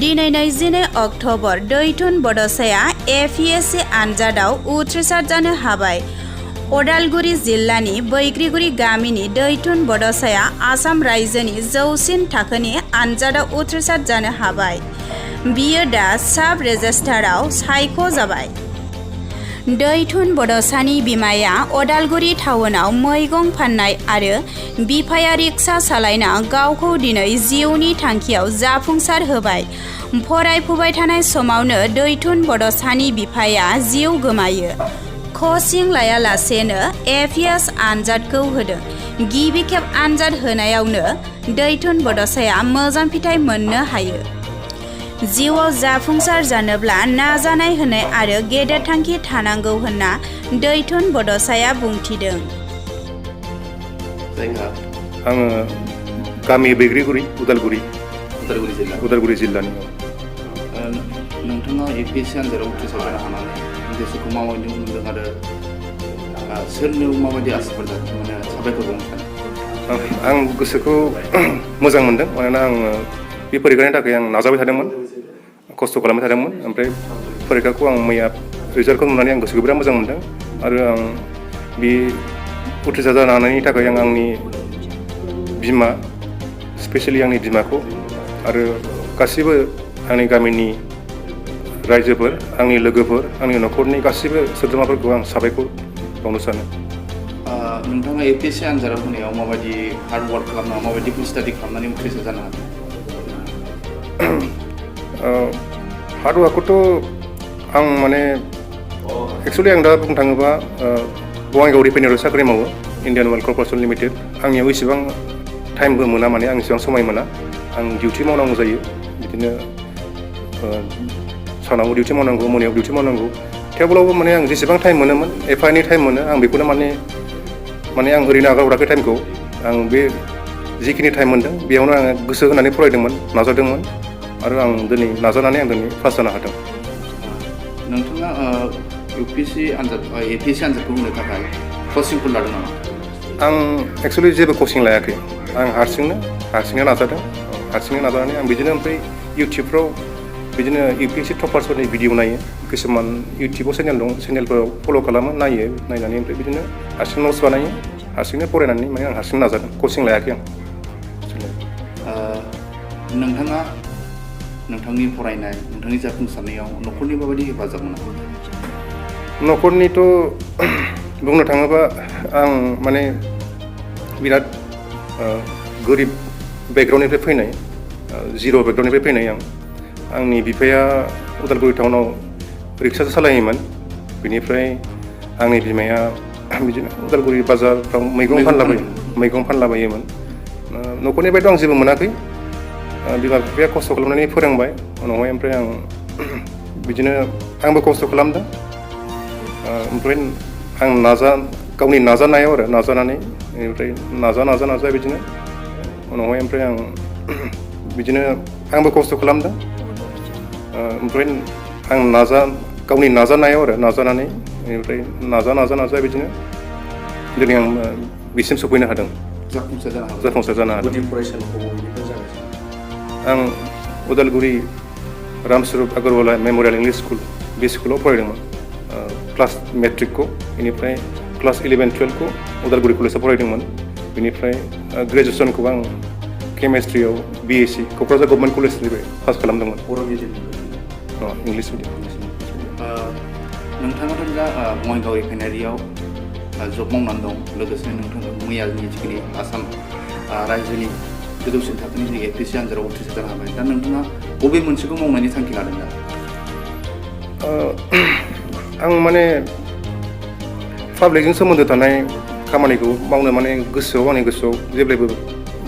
दिनै 22 अक्ट'बर दैथुन बड'साया एपिएससि आनजादाव उथ्रिसार जानो हाबाय। अदालगुरि जिल्लानि बैग्रिगुरि गामिनि दैथुन बड'साया आसाम रायजोनि जौसिन थाखोनि आनजादाव उथ्रिसार जानो हाबाय। बियो दा साब रेजिस्ट्राराव सायख' जाबाय। दैथुन बड'सानि बिमाया अदालगुरि टाउनाव मैगं फाननाय आरो बिफाया रिक्सा सालायना गावखौ दिनै जिउनि थांखियाव जाफुंसार होबाय। फरायफुबाय थानाय समावनो दैथुन बड'सानि बिफाया जिउ गोमायो। कचिं लायालासेनो एपिएस आनजादखौ होदों। गिबि खेब आनजाद होनायावनो दैथुन बड'साया मोजां फिथाइ मोननो हायो। जिउआव जाफुंसार जानोब्ला नाजानाय होनाय आरो गेदेर थांखि थानांगौ होनना दैथुन बड'साया बुंथिदों। आङो गामि बैग्रिगुरि उदालगुरि जिल्लानि। नोंथाङा एपिएससि आनजादाव उथ्रिसार जानो हानानै गोसोखौ माबायदि मोनदों आरो सोरनो माबायदि आसिरबाद माने साबायखर बावनो सानो? आं गोसोखौ मोजां मोनदों। मानोना आङो बे फरिखानि थाखाय आं नाजाबाय थादोंमोन, खस्थ' खालामबाय थादोंमोन। ओमफ्राय फरिखाखौ आं मैया रिजाल्टखौ नुनानै आं गोसोखौ बिराद मोजां मोनदों। आरो आं बे उथ्रिसार जानो हानायनि थाखाय आं आंनि बिमा, स्पेसियेलि आंनि बिमाखौ आरो गासिबो आंनि गामिनि रायजोफोर, आंनि लोगोफोर, आंनि न'खरनि गासिबो सोद्रोमाफोरखौ आं साबायखर बावनो सानो। नोंथाङा एपिएससि आनजादाव होनायाव माबायदि हार्ड वार्क खालामना माबायदि स्टाडि खालामनानै उथ्रिसार जानो हादों? हार्ड वार्कखौथ' आं माने एक्सुवेलि आं दा बुंनो थाङोबा बङाइगाव रिफाइनारियाव साख्रि मावो, इन्डियान अइल कर्परेसन लिमिटेड। आंनियाव इसेबां टाइमबो मोना, माने आं इसेबां समाय मोना। आं डिउटि मावनांगौ जायो। बिदिनो सानाव डिउटि मावनांगौ, मोनायाव डिउटि मावनांगौ। थेवब्लाबो माने आं जेसेबां टाइम मोनोमोन, एफा एनै टाइम मोनो, आं बेखौनो माने आं ओरैनो आगारहराखै टाइमखौ। आं बे जिखिनि टाइम मोनदों बेयावनो आङो गोसो होनानै फरायदोंमोन, नाजादोंमोन। आरो आं दिनै नाजानानै पास जानो हादों। नोंथाङा एपिएससि आनजादखौ होनो थाखाय कचिंफोर लादों नामा? आं एक्सुवेलि जेबो कचिं लायाखै। आं हारसिंनो नाजादों। हारसिंनो नाजानानै आं बिदिनो ओमफ्राय इउटुबफ्राव बिदिनो इउपिएससि टपार्सफोरनि भिडिअ नायो। किसुमान इउटुबाव चेनेल दं, चेनेलफोराव फल' खालामो, नायो। नायनानै ओमफ्राय बिदिनो हारसिं नट्स बानायो, हारसिंनो फरायनानै माने आं हारसिं नाजादों। कचिं लायाखै आं। नोंथाङा नोंथांनि फरायनाय, नोंथांनि जाफुंसारनायाव न'खरनि माबायदि हेफाजाब मोनो? न'खरनिथ' बुंनो थाङोबा आं माने बिराद गोरिब बेकग्राउन्डनिफ्राय फैनाय, जिर' बेकग्राउन्डनिफ्राय फैनाय आं। आंनि बिफाया उदालगुरि टाउनाव रिक्सा सालायोमोन। बिनिफ्राय आंनि बिमाया बिदिनो उदालगुरि बाजारफ्राव मैगं फानलाबायोमोन। न'खरनिफ्रायथ' आं जेबो मोनाखै। बिमा बिफाया खस्थ' खालामनानै फोरोंबाय उनावहाय। ओमफ्राय आं बिदिनो आंबो खस्थ' खालामदों। ओमफ्राय आं गावनि नाजानायाव आरो नाजानानै ओमफ्राय नाजा बिदिनो उनावहाय ओमफ्राय आं बिदिनो आंबो खस्थ' खालामदों। ओमफ्राय आं गावनि नाजानायाव आरो नाजानानै ओमफ्राय नाजा बिदिनो दिनै आं बिसिम सफैनो हादों, जाफुंसार जानो हादों। गुदि फरायसालिखौ बबेनिफ्राय जागायजेनदों? आं Udalguri Ramswarup Agarwala memorial English school, बे स्कुलाव फरायदोंमोन क्लास मेट्रिकखौ। बेनिफ्राय क्लास 11-12खौ उदालगुरि कलेजाव फरायदोंमोन। बेनिफ्राय ग्रेजुवेसनखौ आं केमेस्ट्रियाव बिएससि क'क्राझार गभर्नमेन्ट कलेजनिफ्राय पास खालामदोंमोन। बर' मिडियाम? English medium. नोंथाङाथ' दा बङाइगाव रिफाइनारियाव जब मावनानै दं। लोगोसे नोंथाङा मैयानि जिखिनि आसाम रायजोनि गोजौसिन थाखोनि जे एपिएससि आनजादाव उथ्रिसार जानो हाबाय। दा नोंथाङा बबे मोनसेखौ मावनायनि थांखि लादों दा? आं माने पाब्लिकजों सोमोन्दो थानाय खामानिखौ मावनो माने आंनि गोसोआव जेब्लायबो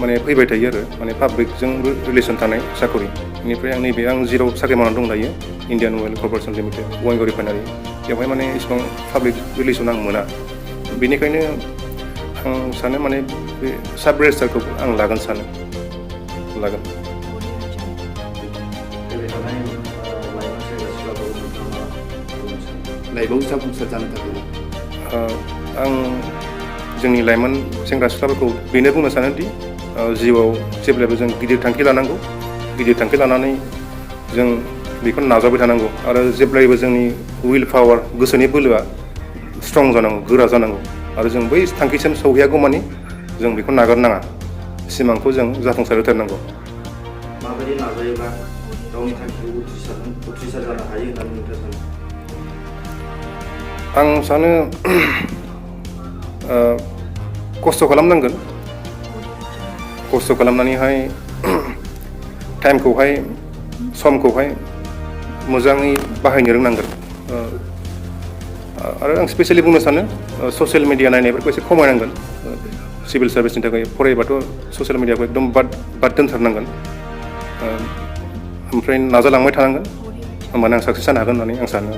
माने फैबाय थायो आरो माने पाब्लिकजों रिलेसन थानाय साकरि। बेनिफ्राय आं जेराव साख्रि मावनानै दं दायो, इन्डियान अइल कर्परेसन लिमिटेड बङाइगाव रिफाइनारि, बेवहाय माने इसिबां पाब्लिक रिलेसन आं मोना। बेनिखायनो आं सानो माने बे साब रेजिस्ट्रारखौ आं लागोन। लाइफआव जाफुंसार जानो थाखाय आं जोंनि लाइमोन सेंग्रा सिख्लाफोरखौ बेनो बुंनो सानोदि जिउआव जेब्लाबो जों गिदिर थांखि लानांगौ। गिदिर थांखि लानानै जों बेखौ नाजाबाय थानांगौ आरो जेब्लायबो जोंनि उइल पावार गोसोनि बोलोआ स्ट्रं जानांगौ, गोरा जानांगौ आरो जों बै थांखिसिम सौहैयागौमानि जों बेखौ नागारनाङा, सिमांखौ जों जाफुंसार होथारनांगौ। माबायदि नाजायोब्ला गावनि थांखिखौ उथ्रिसार जानो हायो होननानै नोंथाङा सानो? आं सानो खस्थ' खालामनांगोन, खस्थ' खालामनानैहाय टाइमखौहाय समखौहाय मोजाङै बाहायनो रोंनांगोन। आरो आं स्पेसियेलि बुंनो सानो ससियेल मिडिया नायनायफोरखौ एसे खमायनांगोन। सिभिल सार्भिसनि थाखाय फरायबाथ' ससियेल मिडियाखौ एकदम बाद दोनथारनांगोन। ओमफ्राय नाजालांबाय थानांगोन, होमबानो आं साक्सेस जानो हागोन होननानै आं सानो।